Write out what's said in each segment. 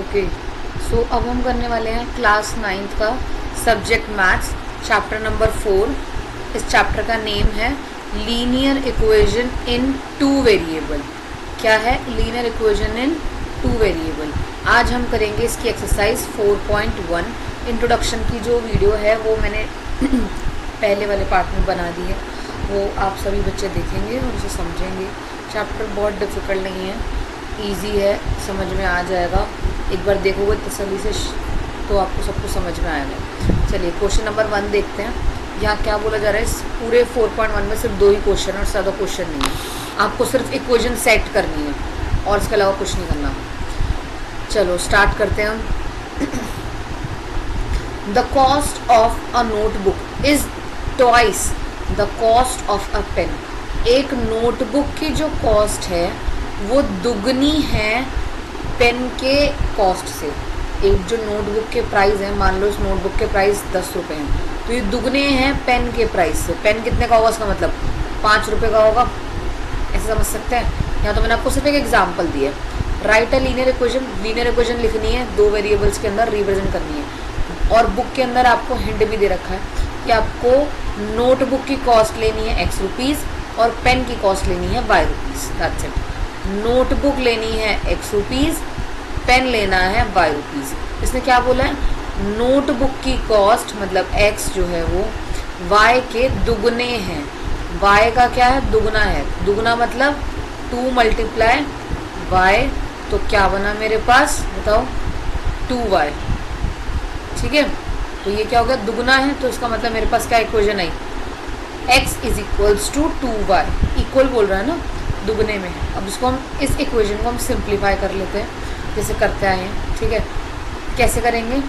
Okay, सो अब हम करने वाले हैं क्लास 9th का सब्जेक्ट मैथ्स, चैप्टर नंबर 4। इस चैप्टर का नेम है linear equation in two variable. क्या है? Linear equation in two variable. आज हम करेंगे इसकी एक्सरसाइज 4.1। इंट्रोडक्शन की जो वीडियो है वो मैंने पहले वाले पार्ट में बना दी है, वो आप सभी बच्चे देखेंगे और उसे समझेंगे। चैप्टर बहुत डिफ़िकल्ट नहीं है, इजी है, समझ में आ जाएगा। एक बार देखोगे तसल्ली से तो आपको सब कुछ समझ में आएगा। चलिए क्वेश्चन नंबर 1 देखते हैं। यहाँ क्या बोला जा रहा है, इस पूरे 4.1 में सिर्फ 2 ही क्वेश्चन और ज़्यादा क्वेश्चन नहीं है। आपको सिर्फ इक्वेशन सेट करनी है और इसके अलावा कुछ नहीं करना। चलो स्टार्ट करते हैं हम। The cost of a notebook is twice the cost of a pen. एक नोटबुक की जो कॉस्ट है वो दुगनी है पेन के कॉस्ट से। एक जो नोटबुक के प्राइस है, मान लो इस नोटबुक के प्राइस 10 रुपये हैं, तो ये दुगने हैं पेन के प्राइस से। पेन कितने का होगा इसका मतलब 5 रुपये का होगा, ऐसे समझ सकते हैं। यहाँ तो मैंने आपको सिर्फ एक एग्जाम्पल दिया है। Right a linear equation. Linear equation लिखनी है, 2 वेरिएबल्स के अंदर रिप्रेजेंट करनी है। और बुक के अंदर आपको हिंट भी दे रखा है कि आपको नोटबुक की कॉस्ट लेनी है x रुपीज़ और पेन की कॉस्ट लेनी है y rupees. That's it. Notebook लेनी है x रुपीज़, पेन लेना है y रुपीज़। इसने क्या बोला है, नोटबुक की कॉस्ट मतलब x जो है वो y के दुगने हैं। y का क्या है, दुगना है। दुगना मतलब 2 मल्टीप्लाई y, तो क्या बना मेरे पास बताओ, 2y। ठीक है, तो ये क्या हो गया, दुगना है, तो इसका मतलब मेरे पास क्या इक्वेशन आई, x is equals to 2y। Equal बोल रहा है ना, दुगने में। अब इसको हम, इस इक्वेशन को हम सिंप्लीफाई कर लेते हैं जैसे करते आए हैं। ठीक है, कैसे करेंगे,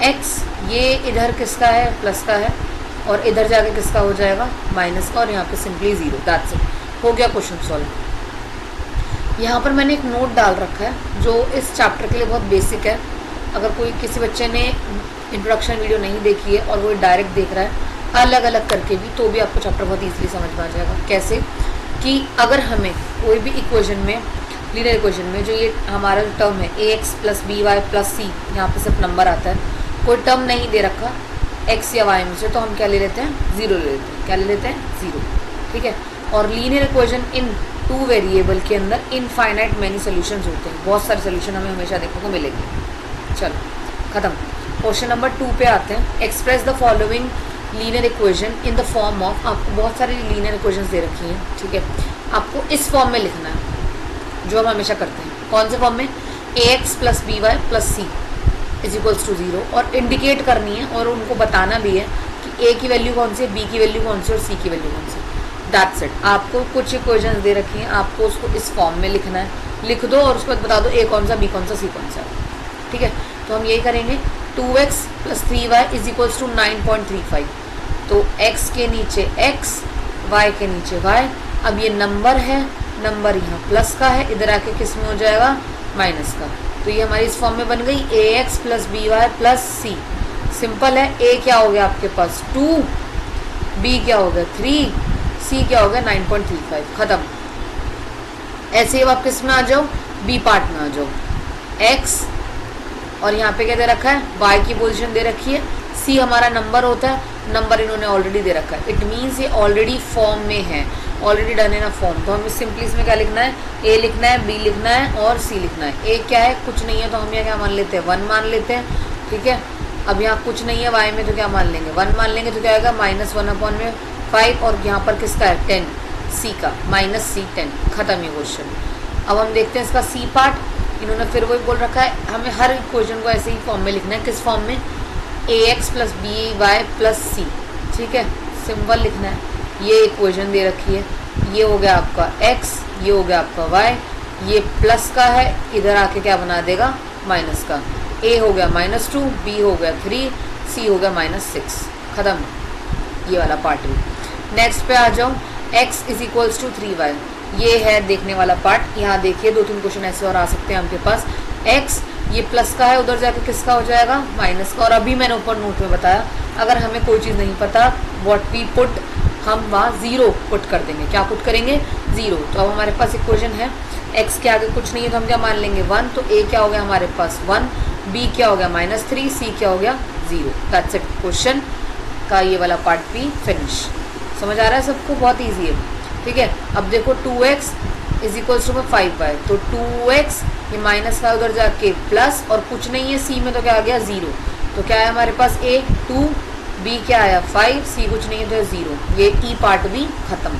x ये इधर किसका है, प्लस का है, और इधर जाके किसका हो जाएगा, माइनस का, और यहाँ पे सिंपली 0। दैट्स इट, हो गया क्वेश्चन सॉल्व। यहाँ पर मैंने एक नोट डाल रखा है जो इस चैप्टर के लिए बहुत बेसिक है। अगर कोई किसी बच्चे ने इंट्रोडक्शन वीडियो नहीं देखी है और वो डायरेक्ट देख रहा है अलग अलग करके भी, तो भी आपको चैप्टर बहुत ईजिली समझ में आ जाएगा। कैसे कि अगर हमें कोई भी इक्वेशन में, लीनियर इक्वेशन में, जो ये हमारा टर्म है ax plus by plus c, यहाँ पे सिर्फ नंबर आता है, कोई टर्म नहीं दे रखा x या y में से, तो हम क्या ले लेते हैं, 0 ले लेते हैं। क्या ले लेते हैं, 0। ठीक है, और लीनियर इक्वेशन इन 2 वेरिएबल के अंदर इनफाइनाइट मैनी सोल्यूशंस होते हैं। बहुत सारे सोल्यूशन हमें हमेशा देखने को मिलेंगे। चलो ख़त्म। क्वेश्चन नंबर 2 पे आते हैं। Express the following linear equation in the form of, आपको बहुत सारी लीनियर इक्वेशंस दे रखी हैं। ठीक है, आपको इस फॉर्म में लिखना है जो हम हमेशा करते हैं। कौन से फॉर्म में, ax plus by plus c is equals to 0, और इंडिकेट करनी है और उनको बताना भी है कि a की वैल्यू कौन सी है, b की वैल्यू कौन सी और c की वैल्यू कौन सी। That's it. आपको कुछ इक्वेशंस दे रखी हैं, आपको उसको इस फॉर्म में लिखना है। लिख दो और उसके बाद बता दो a कौन सा, b कौन सा, c कौन सा। ठीक है, तो हम यही करेंगे। 2x plus 3y is equals to 9.35। तो x के नीचे x, y के नीचे y। अब ये नंबर है, नंबर यहाँ प्लस का है, इधर आके किस में हो जाएगा, माइनस का। तो ये हमारी इस फॉर्म में बन गई ax plus by plus c। Simple है। a क्या हो गया आपके पास 2, b क्या हो गया 3, c क्या हो गया 9.35। ख़त्म। ऐसे ही आप किस में आ जाओ, b पार्ट में आ जाओ। x और यहाँ पे क्या दे रखा है, y की पोजीशन दे रखी है, c हमारा नंबर होता है, नंबर इन्होंने ऑलरेडी दे रखा है। इट मीन्स ये ऑलरेडी फॉर्म में है, already done in a form. तो हमें सिंपली इसमें क्या लिखना है, a लिखना है, b लिखना है और c लिखना है। a क्या है, कुछ नहीं है, तो हम यहाँ क्या मान लेते हैं, 1 मान लेते हैं। ठीक है, अब यहाँ कुछ नहीं है y में, तो क्या मान लेंगे, 1 मान लेंगे, तो क्या आएगा -1/5, और यहाँ पर किसका है 10, c का, -c10। ख़त्म ये क्वेश्चन। अब हम देखते हैं इसका c पार्ट। इन्होंने फिर वही बोल रखा है, हमें हर इक्वेशन को ऐसे ही फॉर्म में लिखना है। किस फॉर्म में, ax plus by plus c। ठीक है, सिंबल लिखना है। ये इक्वेशन दे रखी है, ये हो गया आपका x, ये हो गया आपका y, ये प्लस का है, इधर आके क्या बना देगा, माइनस का। a हो गया -2, b हो गया 3, c हो गया -6। ख़त्म ये वाला पार्ट भी। नेक्स्ट पे आ जाओ। x is equals to 3y, ये है देखने वाला पार्ट। यहाँ देखिए 2-3 क्वेश्चन ऐसे और आ सकते हैं आपके पास। x ये प्लस का है, उधर जाके किसका हो जाएगा, माइनस का। और अभी मैंने ऊपर नोट में बताया, अगर हमें कोई चीज़ नहीं पता, व्हाट वी पुट, हम वहाँ 0 पुट कर देंगे। क्या पुट करेंगे, 0। तो अब हमारे पास इक्वेशन है x के आगे कुछ नहीं है तो हम क्या मान लेंगे 1, तो a क्या हो गया हमारे पास 1, b क्या हो गया -3, c क्या हो गया 0। दैट्स इट, क्वेश्चन का ये वाला पार्ट भी फिनिश। समझ आ रहा है सबको? बहुत ईजी है, ठीक है। अब देखो 2x इज इक्वल्स टू में 5y, तो 2x ये -5 उधर जाके प्लस और कुछ नहीं है c में तो क्या आ गया 0, तो क्या है हमारे पास a 2, b क्या आया 5, c कुछ नहीं है तो 0। ये e पार्ट भी खत्म।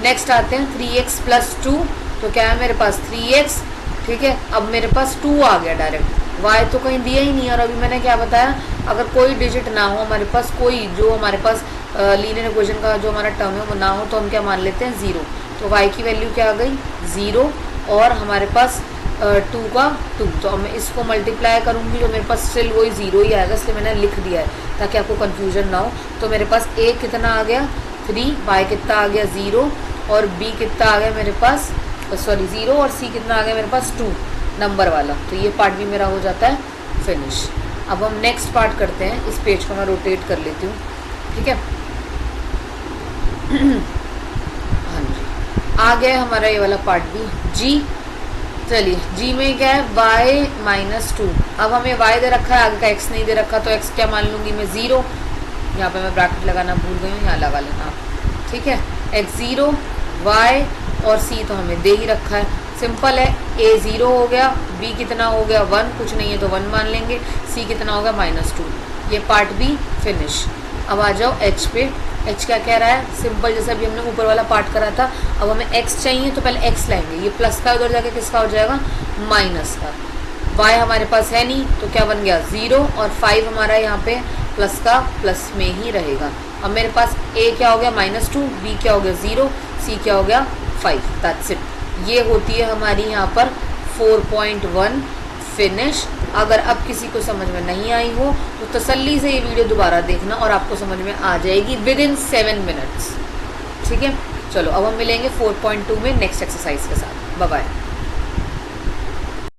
नेक्स्ट आते हैं 3x + 2, तो क्या है मेरे पास 3x, ठीक है। अब मेरे पास 2 आ गया डायरेक्ट, y तो कहीं दिया ही नहीं। और अभी मैंने क्या बताया, अगर कोई डिजिट ना हो हमारे पास, कोई जो हमारे पास लीनियर इक्वेशन का जो हमारा टर्म है वो ना हो, तो हम क्या मान लेते हैं 0। तो y की वैल्यू क्या आ गई 0, और हमारे पास 2 का 2, तो अब मैं इसको मल्टीप्लाई करूँगी तो मेरे पास स्टिल वही 0 ही आएगा, इसलिए मैंने लिख दिया है ताकि आपको कन्फ्यूजन ना हो। तो मेरे पास a कितना आ गया 3, y कितना आ गया 0, और b कितना आ गया मेरे पास 0, और c कितना आ गया मेरे पास 2 नंबर वाला। तो ये पार्ट भी मेरा हो जाता है फिनिश। अब हम नेक्स्ट पार्ट करते हैं, इस पेज को मैं रोटेट कर लेती हूँ, ठीक है। हाँ जी, आ गया हमारा ये वाला पार्ट भी। g, चलिए g में क्या है y -2। अब हमें y दे रखा है, आगे का x नहीं दे रखा, तो x क्या मान लूँगी मैं 0। यहाँ पे मैं ब्रैकेट लगाना भूल गई हूँ, यहाँ लगा लेना, ठीक है। x 0, y और c तो हमें दे ही रखा है, सिंपल है। a 0 हो गया, b कितना हो गया 1, कुछ नहीं है तो 1 मान लेंगे, c कितना होगा -2। ये पार्ट भी फिनिश। अब आ जाओ h पे। h क्या कह रहा है, सिंपल जैसे अभी हमने ऊपर वाला पार्ट करा था। अब हमें x चाहिए तो पहले x लाएंगे, ये प्लस का उधर जाके किसका हो जाएगा माइनस का। y हमारे पास है नहीं तो क्या बन गया 0, और 5 हमारा यहाँ पे प्लस का प्लस में ही रहेगा। अब मेरे पास a क्या हो गया -2, b क्या हो गया 0, c क्या हो गया 5। That's it. ये होती है हमारी यहाँ पर 4.1 फिनिश। अगर अब किसी को समझ में नहीं आई हो तो तसल्ली से ये वीडियो दोबारा देखना और आपको समझ में आ जाएगी विदिन 7 मिनट्स, ठीक है। चलो अब हम मिलेंगे 4.2 में नेक्स्ट एक्सरसाइज के साथ। Bye bye.